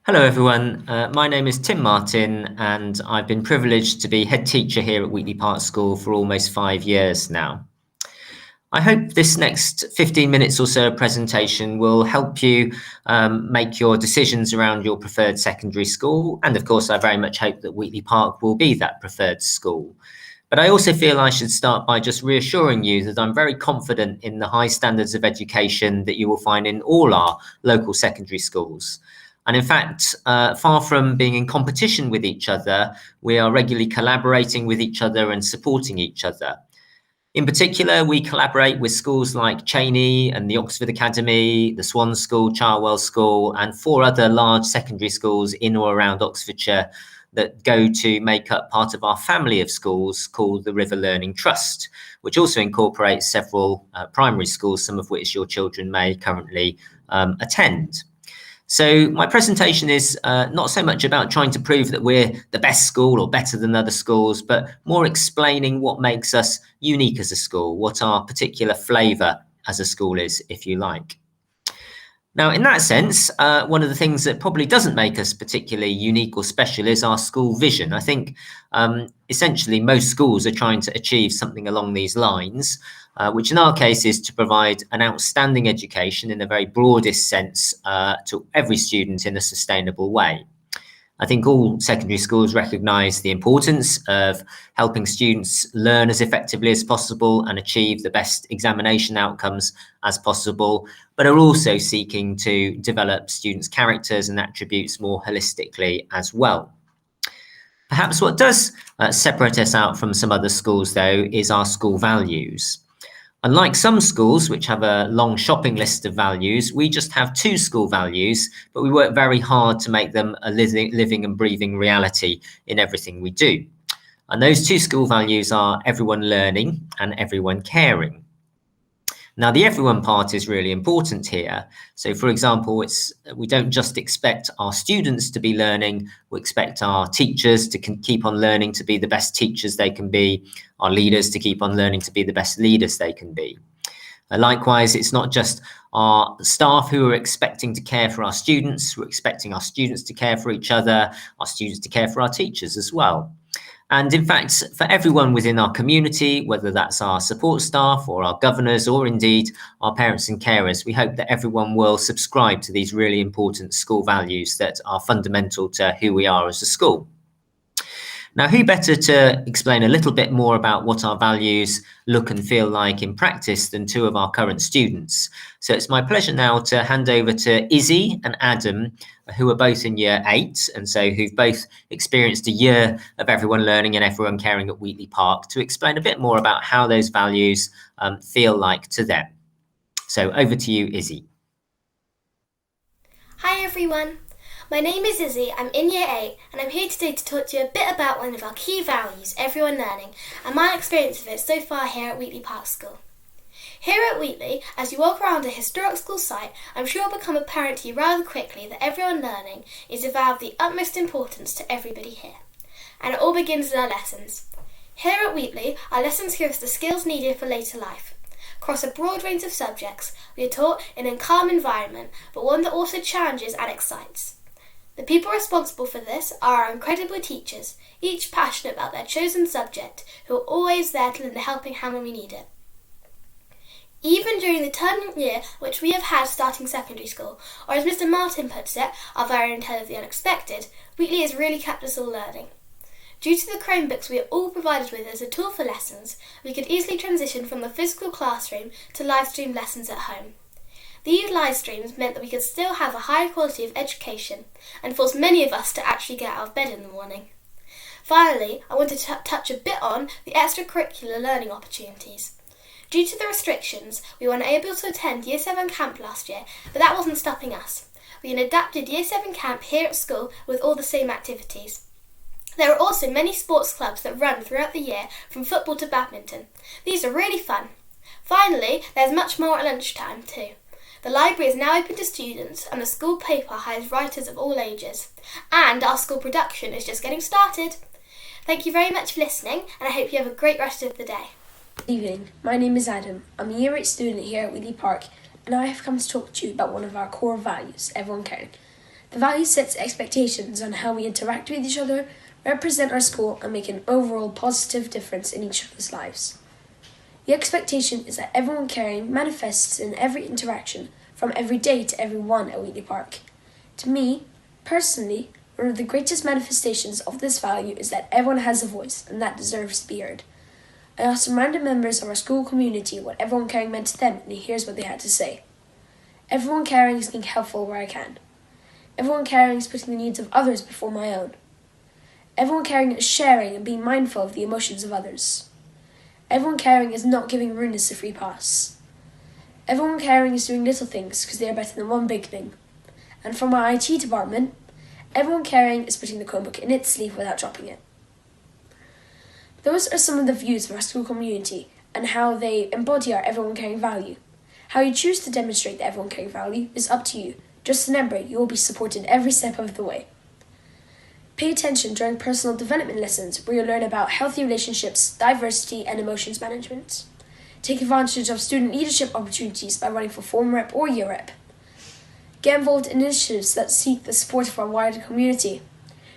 Hello everyone, my name is Tim Martin and I've been privileged to be head teacher here at Wheatley Park School for almost 5 years now. I hope this next 15 minutes or so presentation will help you make your decisions around your preferred secondary school, and of course I very much hope that Wheatley Park will be that preferred school. But I also feel I should start by just reassuring you that I'm very confident in the high standards of education that you will find in all our local secondary schools. And in fact, far from being in competition with each other, we are regularly collaborating with each other and supporting each other. In particular, we collaborate with schools like Cheney and the Oxford Academy, the Swan School, Charwell School, and 4 other large secondary schools in or around Oxfordshire that go to make up part of our family of schools called the River Learning Trust, which also incorporates several primary schools, some of which your children may currently attend. So my presentation is not so much about trying to prove that we're the best school or better than other schools, but more explaining what makes us unique as a school, what our particular flavour as a school is, if you like. Now, in that sense, one of the things that probably doesn't make us particularly unique or special is our school vision. I think essentially most schools are trying to achieve something along these lines, which in our case is to provide an outstanding education in the very broadest sense to every student in a sustainable way. I think all secondary schools recognise the importance of helping students learn as effectively as possible and achieve the best examination outcomes as possible, but are also seeking to develop students' characters and attributes more holistically as well. Perhaps what does separate us out from some other schools, though, is our school values. Unlike some schools, which have a long shopping list of values, we just have 2 school values, but we work very hard to make them a living and breathing reality in everything we do. And those 2 school values are everyone learning and everyone caring. Now, the everyone part is really important here. So, for example, we don't just expect our students to be learning, we expect our teachers to keep on learning to be the best teachers they can be, our leaders to keep on learning to be the best leaders they can be. Likewise, it's not just our staff who are expecting to care for our students, we're expecting our students to care for each other, our students to care for our teachers as well. And in fact, for everyone within our community, whether that's our support staff or our governors or indeed our parents and carers, we hope that everyone will subscribe to these really important school values that are fundamental to who we are as a school. Now, who better to explain a little bit more about what our values look and feel like in practice than 2 of our current students? So it's my pleasure now to hand over to Izzy and Adam, who are both in year 8, and so who've both experienced a year of everyone learning and everyone caring at Wheatley Park, to explain a bit more about how those values feel like to them. So over to you, Izzy. Hi everyone, my name is Izzy, I'm in year 8 and I'm here today to talk to you a bit about one of our key values, everyone learning, and my experience of it so far here at Wheatley Park School. Here at Wheatley, as you walk around a historic school site, I'm sure it will become apparent to you rather quickly that everyone learning is a vow of the utmost importance to everybody here. And it all begins in our lessons. Here at Wheatley, our lessons give us the skills needed for later life. Across a broad range of subjects, we are taught in a calm environment, but one that also challenges and excites. The people responsible for this are our incredible teachers, each passionate about their chosen subject, who are always there to lend a helping hand when we need it. Even during the turbulent year which we have had starting secondary school, or as Mr. Martin puts it, our very own tale of the unexpected, Wheatley has really kept us all learning. Due to the Chromebooks we are all provided with as a tool for lessons, we could easily transition from the physical classroom to live stream lessons at home. These live streams meant that we could still have a higher quality of education and forced many of us to actually get out of bed in the morning. Finally, I wanted to touch a bit on the extracurricular learning opportunities. Due to the restrictions, we were unable to attend Year 7 camp last year, but that wasn't stopping us. We adapted Year 7 camp here at school with all the same activities. There are also many sports clubs that run throughout the year, from football to badminton. These are really fun. Finally, there's much more at lunchtime too. The library is now open to students and the school paper hires writers of all ages. And our school production is just getting started. Thank you very much for listening, and I hope you have a great rest of the day. Good evening, my name is Adam. I'm a Year 8 student here at Wheatley Park, and I have come to talk to you about one of our core values, everyone caring. The value sets expectations on how we interact with each other, represent our school, and make an overall positive difference in each other's lives. The expectation is that everyone caring manifests in every interaction, from every day to every one at Wheatley Park. To me, personally, one of the greatest manifestations of this value is that everyone has a voice, and that deserves to be heard. I asked some random members of our school community what everyone caring meant to them, and here's what they had to say. Everyone caring is being helpful where I can. Everyone caring is putting the needs of others before my own. Everyone caring is sharing and being mindful of the emotions of others. Everyone caring is not giving rudeness a free pass. Everyone caring is doing little things because they are better than one big thing. And from our IT department, everyone caring is putting the Chromebook in its sleeve without dropping it. Those are some of the views of our school community and how they embody our everyone caring value. How you choose to demonstrate the everyone caring value is up to you. Just remember, you will be supported every step of the way. Pay attention during personal development lessons where you'll learn about healthy relationships, diversity, and emotions management. Take advantage of student leadership opportunities by running for form rep or year rep. Get involved in initiatives that seek the support of our wider community.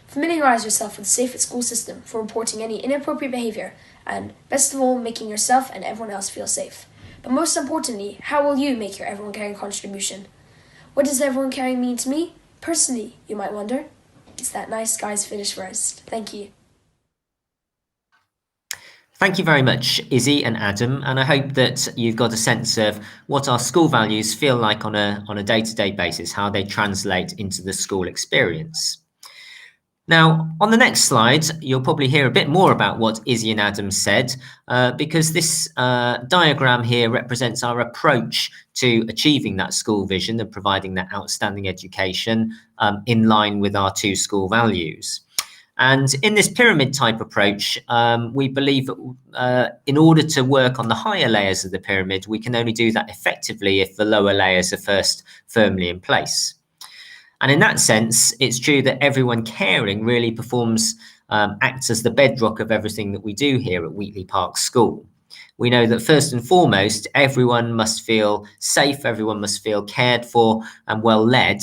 Familiarize yourself with the Safe at School system for reporting any inappropriate behaviour and, best of all, making yourself and everyone else feel safe. But most importantly, how will you make your everyone caring contribution? What does everyone caring mean to me? Personally, you might wonder. It's that nice guys finish first. Thank you. Thank you very much, Izzy and Adam, and I hope that you've got a sense of what our school values feel like on a day-to-day basis, how they translate into the school experience. Now, on the next slide, you'll probably hear a bit more about what Izzy and Adam said, because this diagram here represents our approach to achieving that school vision and providing that outstanding education in line with our two school values. And in this pyramid type approach, we believe that in order to work on the higher layers of the pyramid, we can only do that effectively if the lower layers are first firmly in place. And in that sense, it's true that everyone caring really acts as the bedrock of everything that we do here at Wheatley Park School. We know that first and foremost, everyone must feel safe, everyone must feel cared for and well led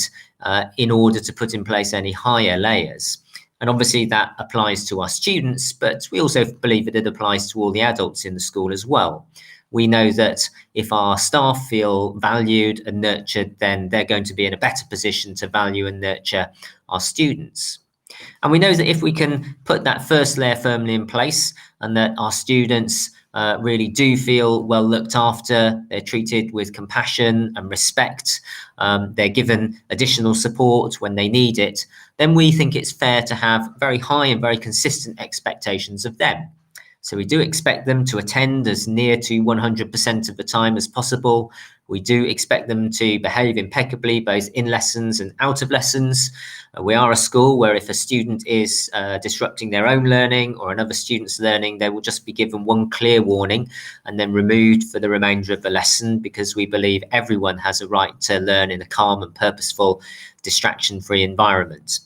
in order to put in place any higher layers. And obviously that applies to our students, but we also believe that it applies to all the adults in the school as well. We know that if our staff feel valued and nurtured, then they're going to be in a better position to value and nurture our students. And we know that if we can put that first layer firmly in place and that our students really do feel well looked after, they're treated with compassion and respect, they're given additional support when they need it, then we think it's fair to have very high and very consistent expectations of them. So we do expect them to attend as near to 100% of the time as possible. We do expect them to behave impeccably, both in lessons and out of lessons. We are a school where if a student is disrupting their own learning or another student's learning, they will just be given one clear warning and then removed for the remainder of the lesson, because we believe everyone has a right to learn in a calm and purposeful, distraction-free environment.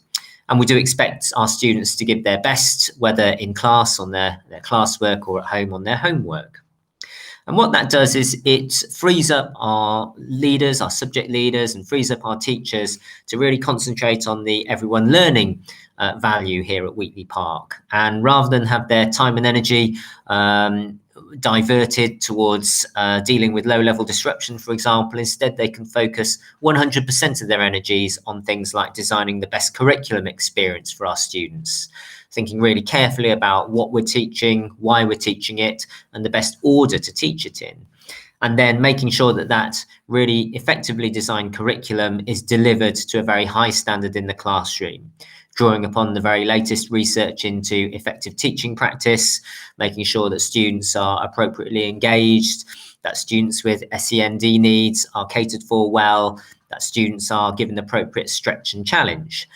And we do expect our students to give their best, whether in class on their classwork or at home on their homework. And what that does is it frees up our leaders, our subject leaders, and frees up our teachers to really concentrate on the everyone learning value here at Wheatley Park. And rather than have their time and energy diverted towards dealing with low-level disruption, for example, instead they can focus 100% of their energies on things like designing the best curriculum experience for our students, thinking really carefully about what we're teaching, why we're teaching it, and the best order to teach it in. And then making sure that that really effectively designed curriculum is delivered to a very high standard in the classroom, drawing upon the very latest research into effective teaching practice, making sure that students are appropriately engaged, that students with SEND needs are catered for well, that students are given appropriate stretch and challenge,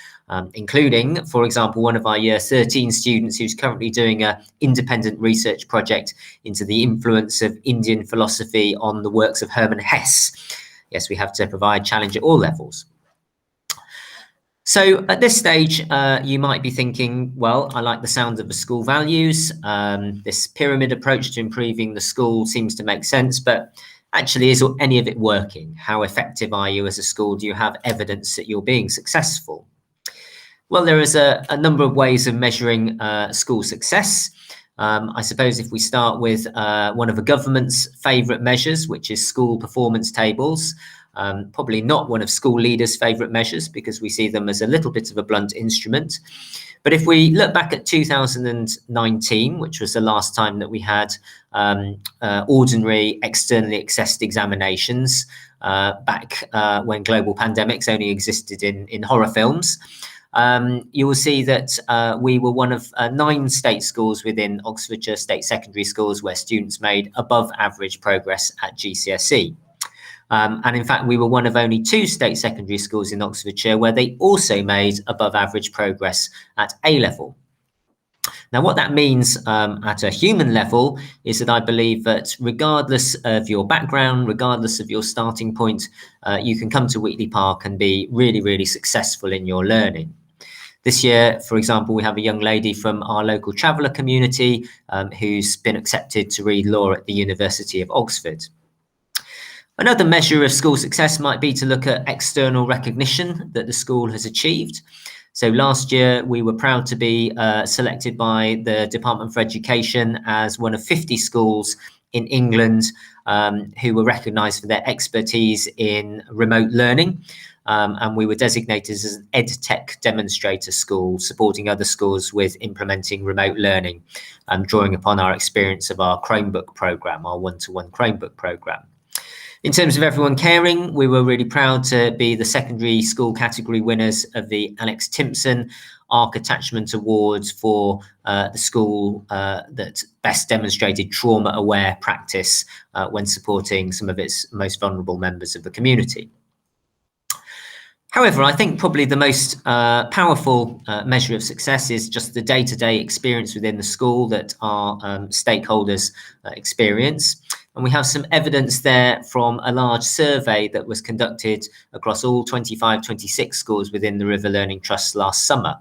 including, for example, one of our Year 13 students who's currently doing an independent research project into the influence of Indian philosophy on the works of Hermann Hesse. Yes, we have to provide challenge at all levels. So at this stage, you might be thinking, well, I like the sound of the school values. This pyramid approach to improving the school seems to make sense, but Actually, is any of it working? How effective are you as a school? Do you have evidence that you're being successful? Well, there is a number of ways of measuring school success. I suppose if we start with one of the government's favourite measures, which is school performance tables, probably not one of school leaders' favourite measures because we see them as a little bit of a blunt instrument. But if we look back at 2019, which was the last time that we had ordinary externally accessed examinations back when global pandemics only existed in horror films, you will see that we were one of 9 state schools within Oxfordshire state secondary schools where students made above average progress at GCSE. And in fact, we were one of only 2 state secondary schools in Oxfordshire where they also made above average progress at A-level. Now, what that means at a human level is that I believe that regardless of your background, regardless of your starting point, you can come to Wheatley Park and be really, really successful in your learning. This year, for example, we have a young lady from our local traveller community who's been accepted to read law at the University of Oxford. Another measure of school success might be to look at external recognition that the school has achieved. So last year, we were proud to be selected by the Department for Education as one of 50 schools in England who were recognised for their expertise in remote learning. And we were designated as an EdTech demonstrator school, supporting other schools with implementing remote learning, drawing upon our experience of our Chromebook programme, our one-to-one Chromebook programme. In terms of everyone caring, we were really proud to be the secondary school category winners of the Alex Timpson ARC Attachment Awards for the school that best demonstrated trauma-aware practice when supporting some of its most vulnerable members of the community. However, I think probably the most powerful measure of success is just the day-to-day experience within the school that our stakeholders experience. And we have some evidence there from a large survey that was conducted across all 26 schools within the River Learning Trust last summer.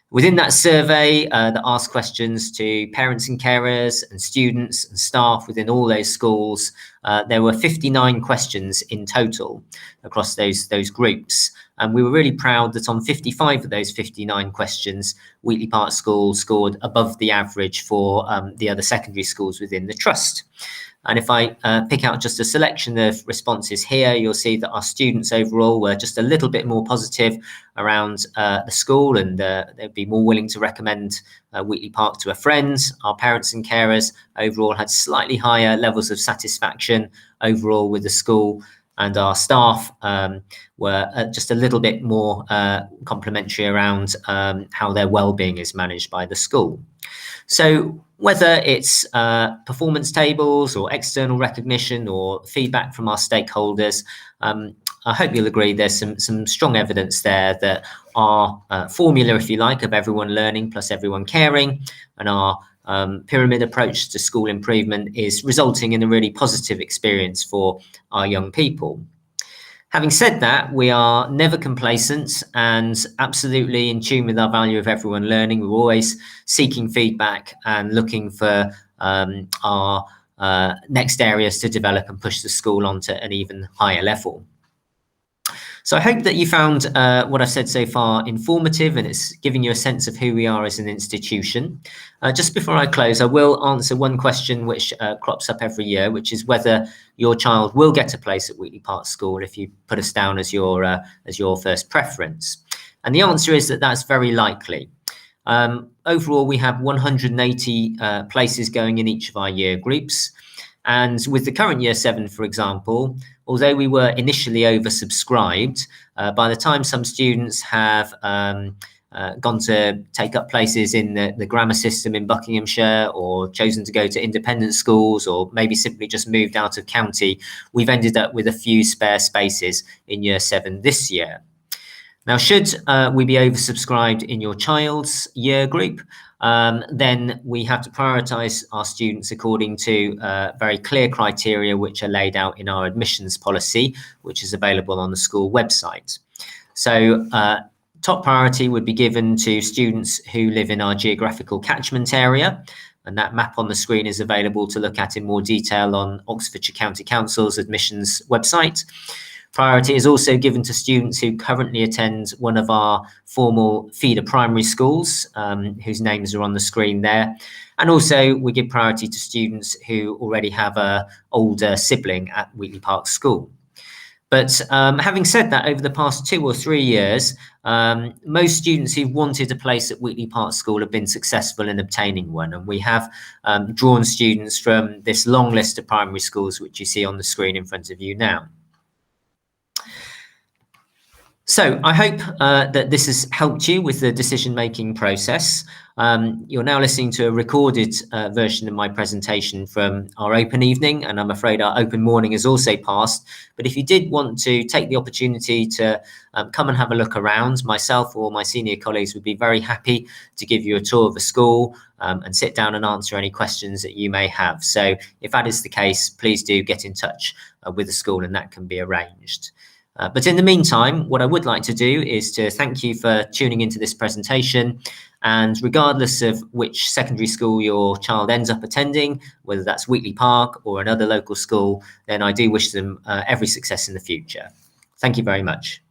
Within that survey that asked questions to parents and carers and students and staff within all those schools, there were 59 questions in total across those groups. And we were really proud that on 55 of those 59 questions, Wheatley Park School scored above the average for the other secondary schools within the trust. And if I pick out just a selection of responses here, you'll see that our students overall were just a little bit more positive around the school, and they'd be more willing to recommend Wheatley Park to a friend. Our parents and carers overall had slightly higher levels of satisfaction overall with the school, and our staff were just a little bit more complimentary around how their well-being is managed by the school. So whether it's performance tables or external recognition or feedback from our stakeholders, I hope you'll agree there's some strong evidence there that our formula, if you like, of everyone learning plus everyone caring, and our pyramid approach to school improvement is resulting in a really positive experience for our young people. Having said that, we are never complacent and absolutely in tune with our value of everyone learning. We're always seeking feedback and looking for our next areas to develop and push the school onto an even higher level. So I hope that you found what I've said so far informative, and it's giving you a sense of who we are as an institution. Just before I close, I will answer one question which crops up every year, which is whether your child will get a place at Wheatley Park School if you put us down as your first preference. And the answer is that that's very likely. Overall, we have 180 places going in each of our year groups. And with the current Year 7, for example, although we were initially oversubscribed, by the time some students have gone to take up places in the grammar system in Buckinghamshire, or chosen to go to independent schools, or maybe simply just moved out of county, we've ended up with a few spare spaces in Year 7 this year. Now, should we be oversubscribed in your child's year group, then we have to prioritise our students according to very clear criteria which are laid out in our admissions policy, which is available on the school website. So top priority would be given to students who live in our geographical catchment area. And that map on the screen is available to look at in more detail on Oxfordshire County Council's admissions website. Priority is also given to students who currently attend one of our formal feeder primary schools, whose names are on the screen there. And also we give priority to students who already have an older sibling at Wheatley Park School. But having said that, over the past 2 or 3 years, most students who've wanted a place at Wheatley Park School have been successful in obtaining one. And we have drawn students from this long list of primary schools, which you see on the screen in front of you now. So I hope that this has helped you with the decision-making process. You're now listening to a recorded version of my presentation from our open evening, and I'm afraid our open morning has also passed. But if you did want to take the opportunity to come and have a look around, myself or my senior colleagues would be very happy to give you a tour of the school and sit down and answer any questions that you may have. So if that is the case, please do get in touch with the school and that can be arranged. But in the meantime, what I would like to do is to thank you for tuning into this presentation. And regardless of which secondary school your child ends up attending, whether that's Wheatley Park or another local school, then I do wish them every success in the future. Thank you very much.